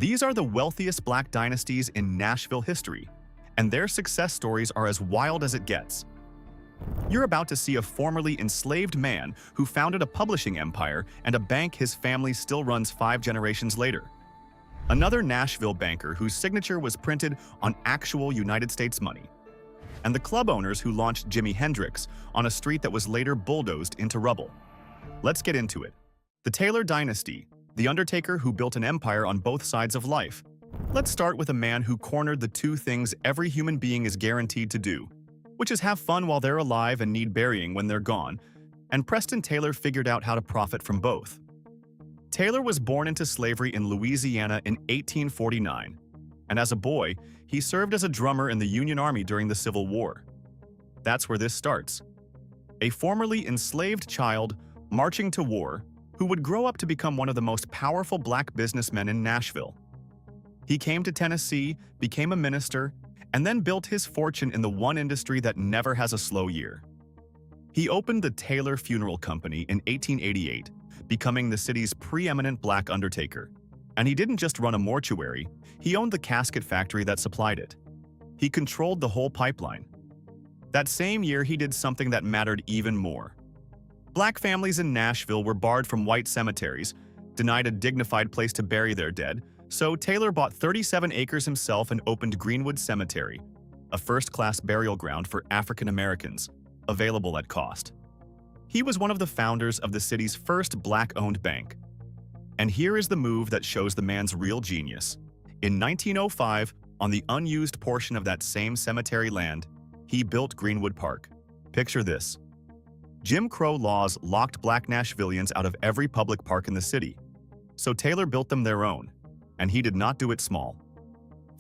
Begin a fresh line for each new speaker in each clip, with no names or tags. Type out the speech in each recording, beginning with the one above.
These are the wealthiest black dynasties in Nashville history, and their success stories are as wild as it gets. You're about to see a formerly enslaved man who founded a publishing empire and a bank his family still runs 5 generations later. Another Nashville banker whose signature was printed on actual United States money. And the club owners who launched Jimi Hendrix on a street that was later bulldozed into rubble. Let's get into it. The Taylor Dynasty, the undertaker who built an empire on both sides of life. Let's start with a man who cornered the two things every human being is guaranteed to do, which is have fun while they're alive and need burying when they're gone, and Preston Taylor figured out how to profit from both. Taylor was born into slavery in Louisiana in 1849, and as a boy, he served as a drummer in the Union Army during the Civil War. That's where this starts. A formerly enslaved child marching to war who would grow up to become one of the most powerful black businessmen in Nashville. He came to Tennessee, became a minister, and then built his fortune in the one industry that never has a slow year. He opened the Taylor Funeral Company in 1888, becoming the city's preeminent black undertaker. And he didn't just run a mortuary, he owned the casket factory that supplied it. He controlled the whole pipeline. That same year, he did something that mattered even more. Black families in Nashville were barred from white cemeteries, denied a dignified place to bury their dead, so Taylor bought 37 acres himself and opened Greenwood Cemetery, a first-class burial ground for African Americans, available at cost. He was one of the founders of the city's first black-owned bank. And here is the move that shows the man's real genius. In 1905, on the unused portion of that same cemetery land, he built Greenwood Park. Picture this. Jim Crow laws locked black Nashvillians out of every public park in the city, so Taylor built them their own, and he did not do it small.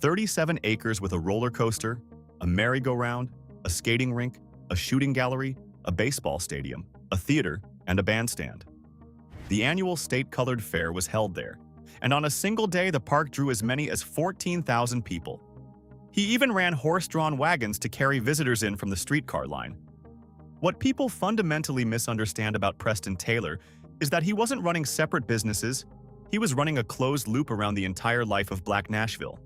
37 acres with a roller coaster, a merry-go-round, a skating rink, a shooting gallery, a baseball stadium, a theater, and a bandstand. The annual state-colored fair was held there, and on a single day the park drew as many as 14,000 people. He even ran horse-drawn wagons to carry visitors in from the streetcar line. What people fundamentally misunderstand about Preston Taylor is that he wasn't running separate businesses, he was running a closed loop around the entire life of Black Nashville.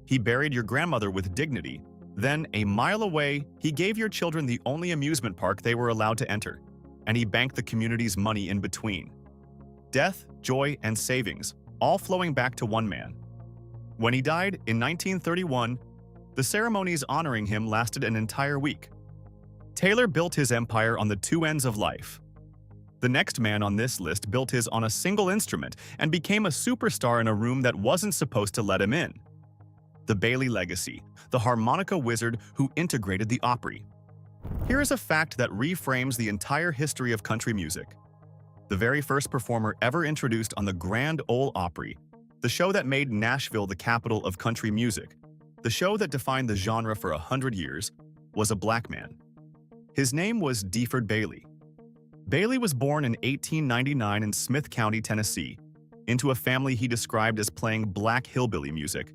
He buried your grandmother with dignity, then, a mile away, he gave your children the only amusement park they were allowed to enter, and he banked the community's money in between. Death, joy, and savings, all flowing back to one man. When he died in 1931, the ceremonies honoring him lasted an entire week. Taylor built his empire on the two ends of life. The next man on this list built his on a single instrument and became a superstar in a room that wasn't supposed to let him in. The Bailey legacy, the harmonica wizard who integrated the Opry. Here is a fact that reframes the entire history of country music. The very first performer ever introduced on the Grand Ole Opry, the show that made Nashville the capital of country music, the show that defined the genre for 100 years, was a black man. His name was Deford Bailey. Bailey was born in 1899 in Smith County, Tennessee, into a family he described as playing black hillbilly music,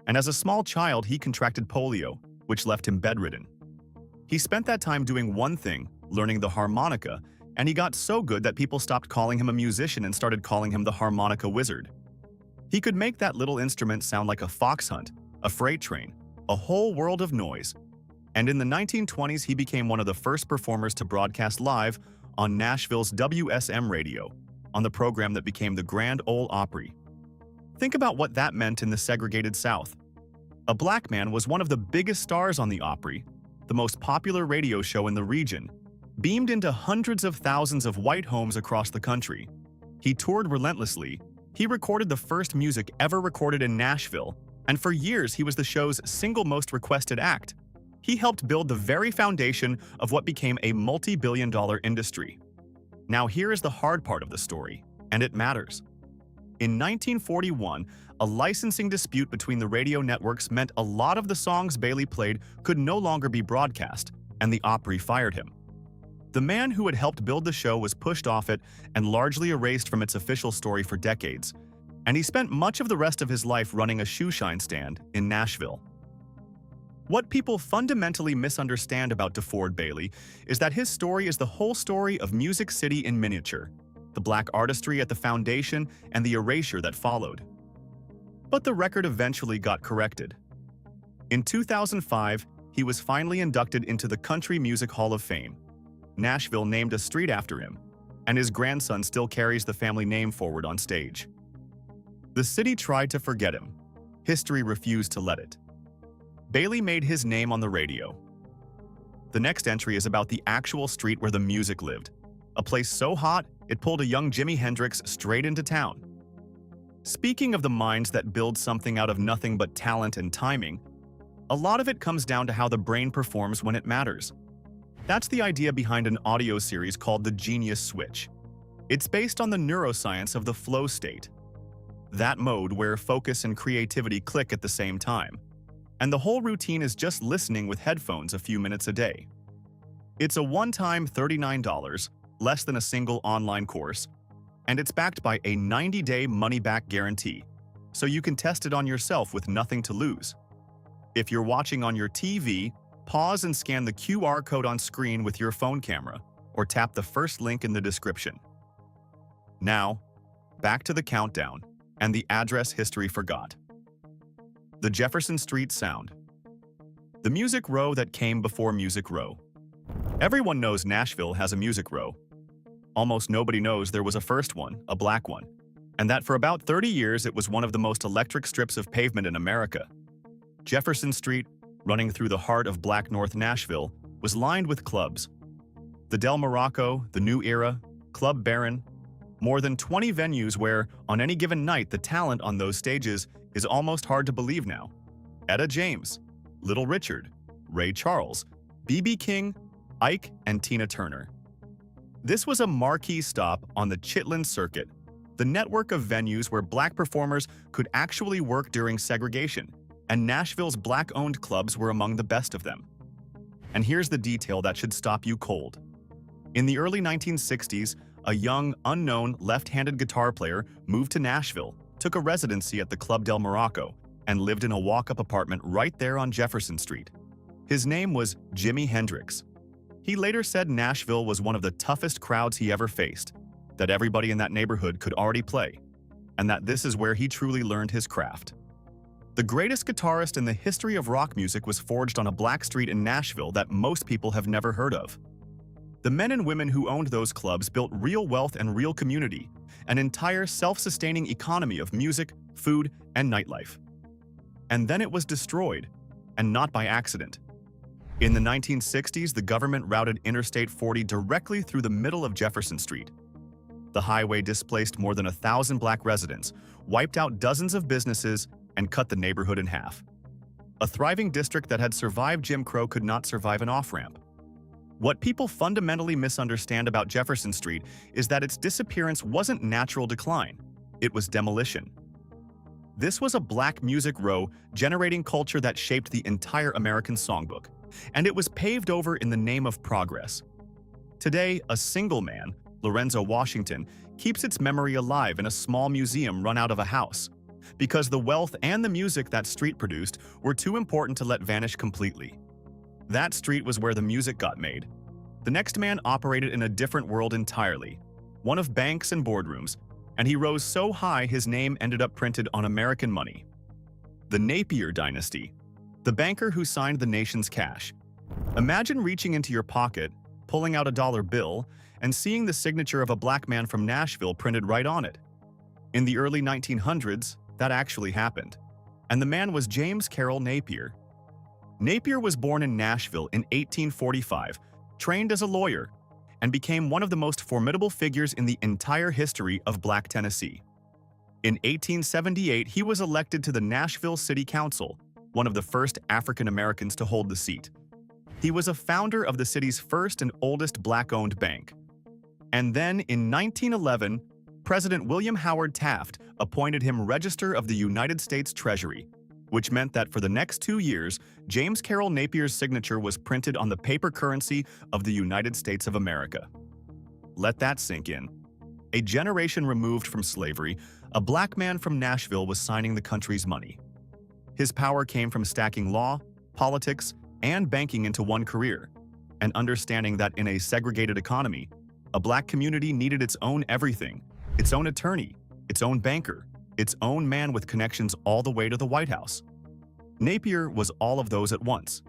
and as a small child he contracted polio, which left him bedridden. He spent that time doing one thing, learning the harmonica, and he got so good that people stopped calling him a musician and started calling him the harmonica wizard. He could make that little instrument sound like a fox hunt, a freight train, a whole world of noise. And in the 1920s, he became one of the first performers to broadcast live on Nashville's WSM radio, on the program that became the Grand Ole Opry. Think about what that meant in the segregated South. A black man was one of the biggest stars on the Opry, the most popular radio show in the region, beamed into hundreds of thousands of white homes across the country. He toured relentlessly, he recorded the first music ever recorded in Nashville, and for years he was the show's single most requested act. He helped build the very foundation of what became a multi-billion-dollar industry. Now here is the hard part of the story, and it matters. In 1941, a licensing dispute between the radio networks meant a lot of the songs Bailey played could no longer be broadcast, and the Opry fired him. The man who had helped build the show was pushed off it and largely erased from its official story for decades, and he spent much of the rest of his life running a shoeshine stand in Nashville. What people fundamentally misunderstand about Deford Bailey is that his story is the whole story of Music City in miniature, the black artistry at the foundation and the erasure that followed. But the record eventually got corrected. In 2005, he was finally inducted into the Country Music Hall of Fame. Nashville named a street after him, and his grandson still carries the family name forward on stage. The city tried to forget him. History refused to let it. Bailey made his name on the radio. The next entry is about the actual street where the music lived, a place so hot it pulled a young Jimi Hendrix straight into town. Speaking of the minds that build something out of nothing but talent and timing, a lot of it comes down to how the brain performs when it matters. That's the idea behind an audio series called The Genius Switch. It's based on the neuroscience of the flow state, that mode where focus and creativity click at the same time. And the whole routine is just listening with headphones a few minutes a day. It's a one-time $39, less than a single online course, and it's backed by a 90-day money-back guarantee, so you can test it on yourself with nothing to lose. If you're watching on your TV, pause and scan the QR code on screen with your phone camera, or tap the first link in the description. Now, back to the countdown and the address history forgot. The Jefferson Street Sound. The Music Row that came before Music Row. Everyone knows Nashville has a music row. Almost nobody knows there was a first one, a black one, and that for about 30 years it was one of the most electric strips of pavement in America. Jefferson Street, running through the heart of Black North Nashville, was lined with clubs. The Del Morocco, the New Era, Club Baron, more than 20 venues where, on any given night, the talent on those stages is almost hard to believe now. Etta James, Little Richard, Ray Charles, B.B. King, Ike, and Tina Turner. This was a marquee stop on the Chitlin Circuit, the network of venues where black performers could actually work during segregation, and Nashville's black-owned clubs were among the best of them. And here's the detail that should stop you cold. In the early 1960s, a young, unknown, left-handed guitar player moved to Nashville, took a residency at the Club Del Morocco, and lived in a walk-up apartment right there on Jefferson Street. His name was Jimi Hendrix. He later said Nashville was one of the toughest crowds he ever faced, that everybody in that neighborhood could already play, and that this is where he truly learned his craft. The greatest guitarist in the history of rock music was forged on a black street in Nashville that most people have never heard of. The men and women who owned those clubs built real wealth and real community, an entire self-sustaining economy of music, food, and nightlife. And then it was destroyed, and not by accident. In the 1960s, the government routed Interstate 40 directly through the middle of Jefferson Street. The highway displaced more than 1,000 black residents, wiped out dozens of businesses, and cut the neighborhood in half. A thriving district that had survived Jim Crow could not survive an off-ramp. What people fundamentally misunderstand about Jefferson Street is that its disappearance wasn't natural decline, it was demolition. This was a black music row generating culture that shaped the entire American songbook, and it was paved over in the name of progress. Today, a single man, Lorenzo Washington, keeps its memory alive in a small museum run out of a house, because the wealth and the music that street produced were too important to let vanish completely. That street was where the music got made. The next man operated in a different world entirely, one of banks and boardrooms, and he rose so high his name ended up printed on American money. The Napier dynasty, the banker who signed the nation's cash. Imagine reaching into your pocket, pulling out a dollar bill, and seeing the signature of a black man from Nashville printed right on it. In the early 1900s, that actually happened, and the man was James Carroll Napier. Napier was born in Nashville in 1845, trained as a lawyer, and became one of the most formidable figures in the entire history of Black Tennessee. In 1878, he was elected to the Nashville City Council, one of the first African Americans to hold the seat. He was a founder of the city's first and oldest black-owned bank. And then, in 1911, President William Howard Taft appointed him Register of the United States Treasury, which meant that for the next 2 years, James Carroll Napier's signature was printed on the paper currency of the United States of America. Let that sink in. A generation removed from slavery, a black man from Nashville was signing the country's money. His power came from stacking law, politics, and banking into one career, and understanding that in a segregated economy, a black community needed its own everything, its own attorney, its own banker, its own man with connections all the way to the White House. Napier was all of those at once.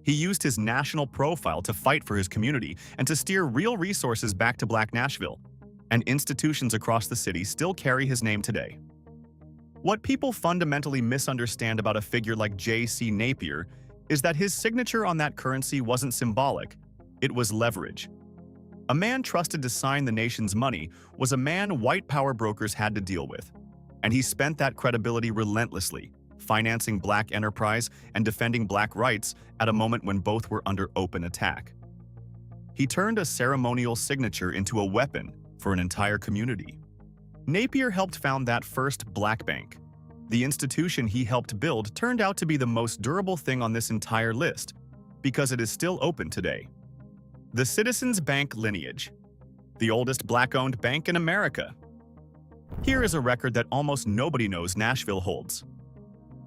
He used his national profile to fight for his community and to steer real resources back to Black Nashville, and institutions across the city still carry his name today. What people fundamentally misunderstand about a figure like J.C. Napier is that his signature on that currency wasn't symbolic, it was leverage. A man trusted to sign the nation's money was a man white power brokers had to deal with, and he spent that credibility relentlessly, financing black enterprise and defending black rights at a moment when both were under open attack. He turned a ceremonial signature into a weapon for an entire community. Napier helped found that first black bank. The institution he helped build turned out to be the most durable thing on this entire list, because it is still open today. The Citizens Bank lineage, the oldest black-owned bank in America. Here is a record that almost nobody knows Nashville holds.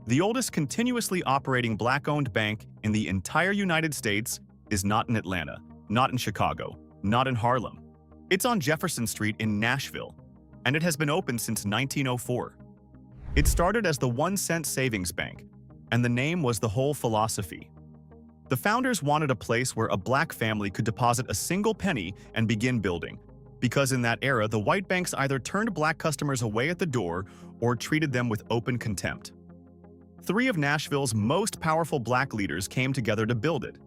The oldest continuously operating black-owned bank in the entire United States is not in Atlanta, not in Chicago, not in Harlem. It's on Jefferson Street in Nashville, and it has been open since 1904. It started as the 1-cent savings bank, and the name was the whole philosophy. The founders wanted a place where a black family could deposit a single penny and begin building, because in that era the white banks either turned black customers away at the door or treated them with open contempt. 3 of Nashville's most powerful black leaders came together to build it: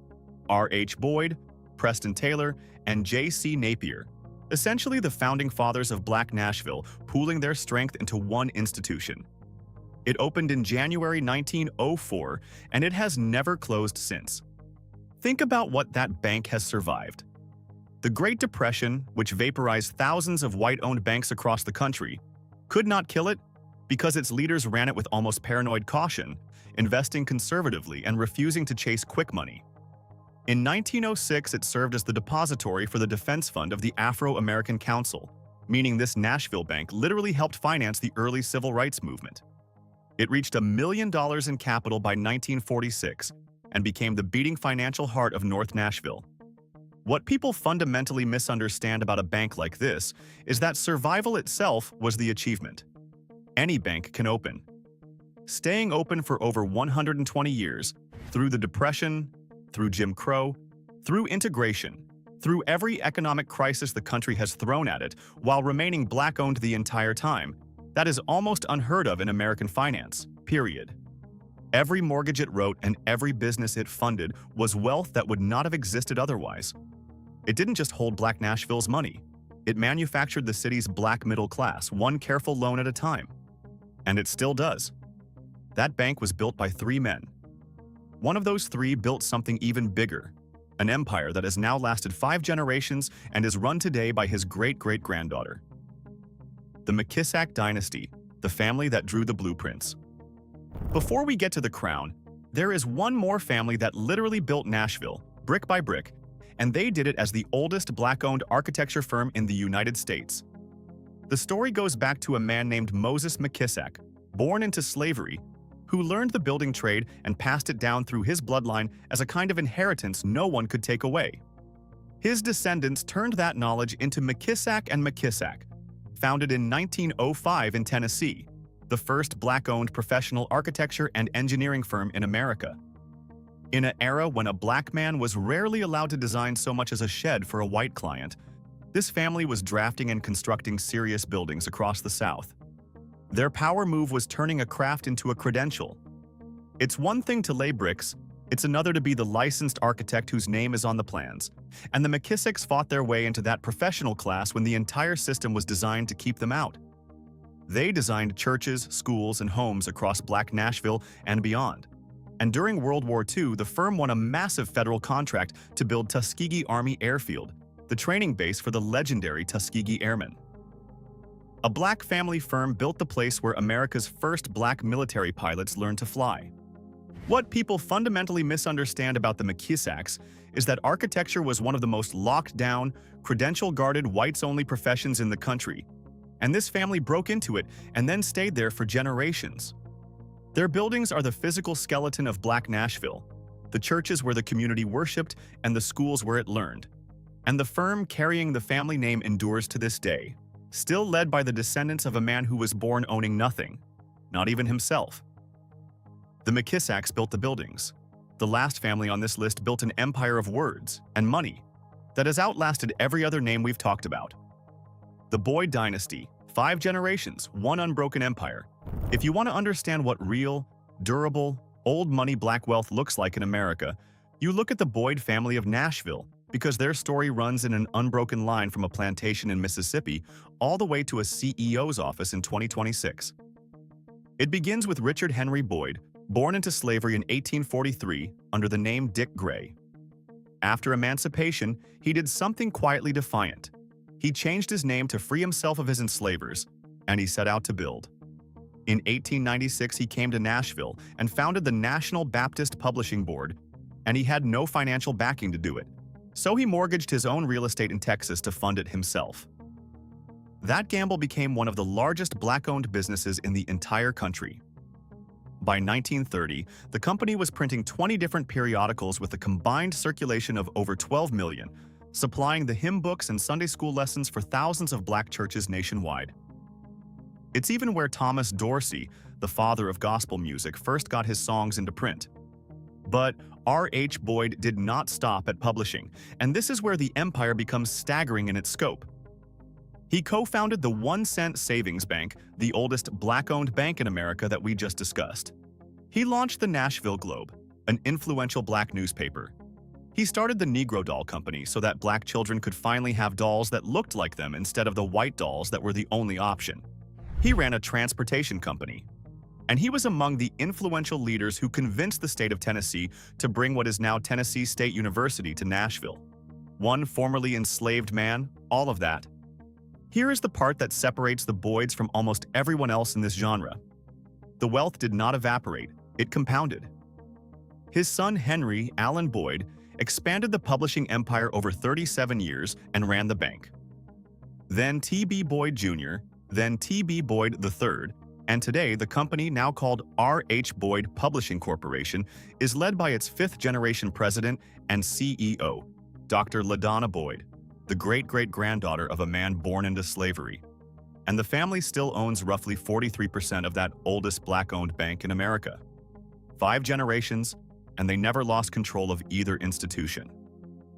R.H. Boyd, Preston Taylor, and J.C. Napier, essentially the founding fathers of Black Nashville, pooling their strength into one institution. It opened in January 1904, and it has never closed since. Think about what that bank has survived. The Great Depression, which vaporized thousands of white-owned banks across the country, could not kill it because its leaders ran it with almost paranoid caution, investing conservatively and refusing to chase quick money. In 1906, it served as the depository for the defense fund of the Afro-American Council, meaning this Nashville bank literally helped finance the early civil rights movement. It reached $1 million in capital by 1946 and became the beating financial heart of North Nashville. What people fundamentally misunderstand about a bank like this is that survival itself was the achievement. Any bank can open. Staying open for over 120 years, through the Depression, through Jim Crow, through integration, through every economic crisis the country has thrown at it, while remaining black-owned the entire time, that is almost unheard of in American finance, period. Every mortgage it wrote and every business it funded was wealth that would not have existed otherwise. It didn't just hold Black Nashville's money. It manufactured the city's black middle class, one careful loan at a time. And it still does. That bank was built by 3 men. One of those 3 built something even bigger, an empire that has now lasted 5 generations and is run today by his great-great-granddaughter. The McKissack dynasty, the family that drew the blueprints. Before we get to the crown, there is one more family that literally built Nashville, brick by brick, and they did it as the oldest black-owned architecture firm in the United States. The story goes back to a man named Moses McKissack, born into slavery, who learned the building trade and passed it down through his bloodline as a kind of inheritance no one could take away. His descendants turned that knowledge into McKissack and McKissack, founded in 1905 in Tennessee, the first black-owned professional architecture and engineering firm in America. In an era when a black man was rarely allowed to design so much as a shed for a white client, this family was drafting and constructing serious buildings across the South. Their power move was turning a craft into a credential. It's one thing to lay bricks, it's another to be the licensed architect whose name is on the plans. And the McKissacks fought their way into that professional class when the entire system was designed to keep them out. They designed churches, schools, and homes across Black Nashville and beyond. And during World War II, the firm won a massive federal contract to build Tuskegee Army Airfield, the training base for the legendary Tuskegee Airmen. A black family firm built the place where America's first black military pilots learned to fly. What people fundamentally misunderstand about the McKissacks is that architecture was one of the most locked down, credential-guarded whites-only professions in the country, and this family broke into it and then stayed there for generations. Their buildings are the physical skeleton of Black Nashville, the churches where the community worshipped and the schools where it learned. And the firm carrying the family name endures to this day. still led by the descendants of a man who was born owning nothing, not even himself. The McKissacks built the buildings. The last family on this list built an empire of words and money that has outlasted every other name we've talked about. The Boyd dynasty, 5 generations, one unbroken empire. If you want to understand what real, durable, old money black wealth looks like in America, you look at the Boyd family of Nashville, because their story runs in an unbroken line from a plantation in Mississippi all the way to a CEO's office in 2026. It begins with Richard Henry Boyd, born into slavery in 1843 under the name Dick Gray. After emancipation, he did something quietly defiant. He changed his name to free himself of his enslavers, and he set out to build. In 1896, he came to Nashville and founded the National Baptist Publishing Board, and he had no financial backing to do it, so he mortgaged his own real estate in Texas to fund it himself. That gamble became one of the largest black-owned businesses in the entire country. By 1930, the company was printing 20 different periodicals with a combined circulation of over 12 million, supplying the hymn books and Sunday school lessons for thousands of black churches nationwide. It's even where Thomas Dorsey, the father of gospel music, first got his songs into print. But R.H. Boyd did not stop at publishing, and this is where the empire becomes staggering in its scope. He co-founded the 1-cent savings bank, the oldest black-owned bank in America that we just discussed. He launched the Nashville Globe, an influential black newspaper. He started the Negro Doll Company so that black children could finally have dolls that looked like them instead of the white dolls that were the only option. He ran a transportation company. And he was among the influential leaders who convinced the state of Tennessee to bring what is now Tennessee State University to Nashville. One formerly enslaved man, all of that. Here is the part that separates the Boyds from almost everyone else in this genre. The wealth did not evaporate, it compounded. His son Henry Allen Boyd expanded the publishing empire over 37 years and ran the bank. Then T.B. Boyd Jr., then T.B. Boyd III, and today the company, now called R.H. Boyd Publishing Corporation, is led by its 5th-generation president and CEO, Dr. LaDonna Boyd, the great-great-granddaughter of a man born into slavery. And the family still owns roughly 43% of that oldest black-owned bank in America. 5 generations, and they never lost control of either institution.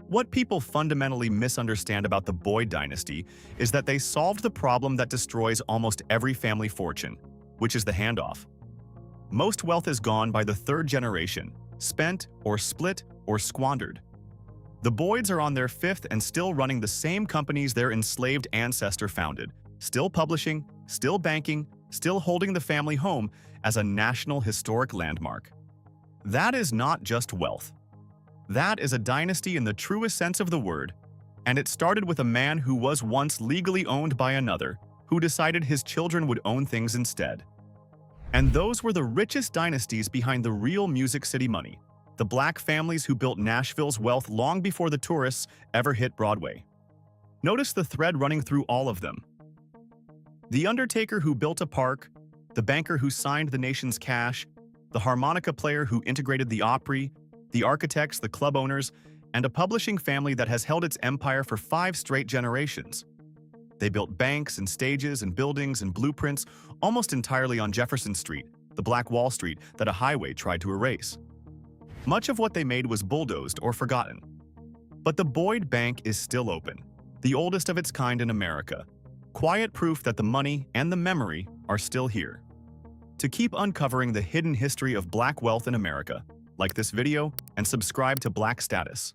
What people fundamentally misunderstand about the Boyd dynasty is that they solved the problem that destroys almost every family fortune, which is the handoff. Most wealth is gone by the 3rd generation, spent or split or squandered. The Boyds are on their 5th and still running the same companies their enslaved ancestor founded, still publishing, still banking, still holding the family home as a national historic landmark. That is not just wealth. That is a dynasty in the truest sense of the word, and it started with a man who was once legally owned by another, who decided his children would own things instead. And those were the richest dynasties behind the real Music City money, the black families who built Nashville's wealth long before the tourists ever hit Broadway. Notice the thread running through all of them. The undertaker who built a park, the banker who signed the nation's cash, the harmonica player who integrated the Opry, the architects, the club owners, and a publishing family that has held its empire for 5 straight generations. They built banks and stages and buildings and blueprints almost entirely on Jefferson Street, the Black Wall Street that a highway tried to erase. Much of what they made was bulldozed or forgotten. But the Boyd Bank is still open, the oldest of its kind in America. Quiet proof that the money and the memory are still here. To keep uncovering the hidden history of black wealth in America, like this video and subscribe to Black Status.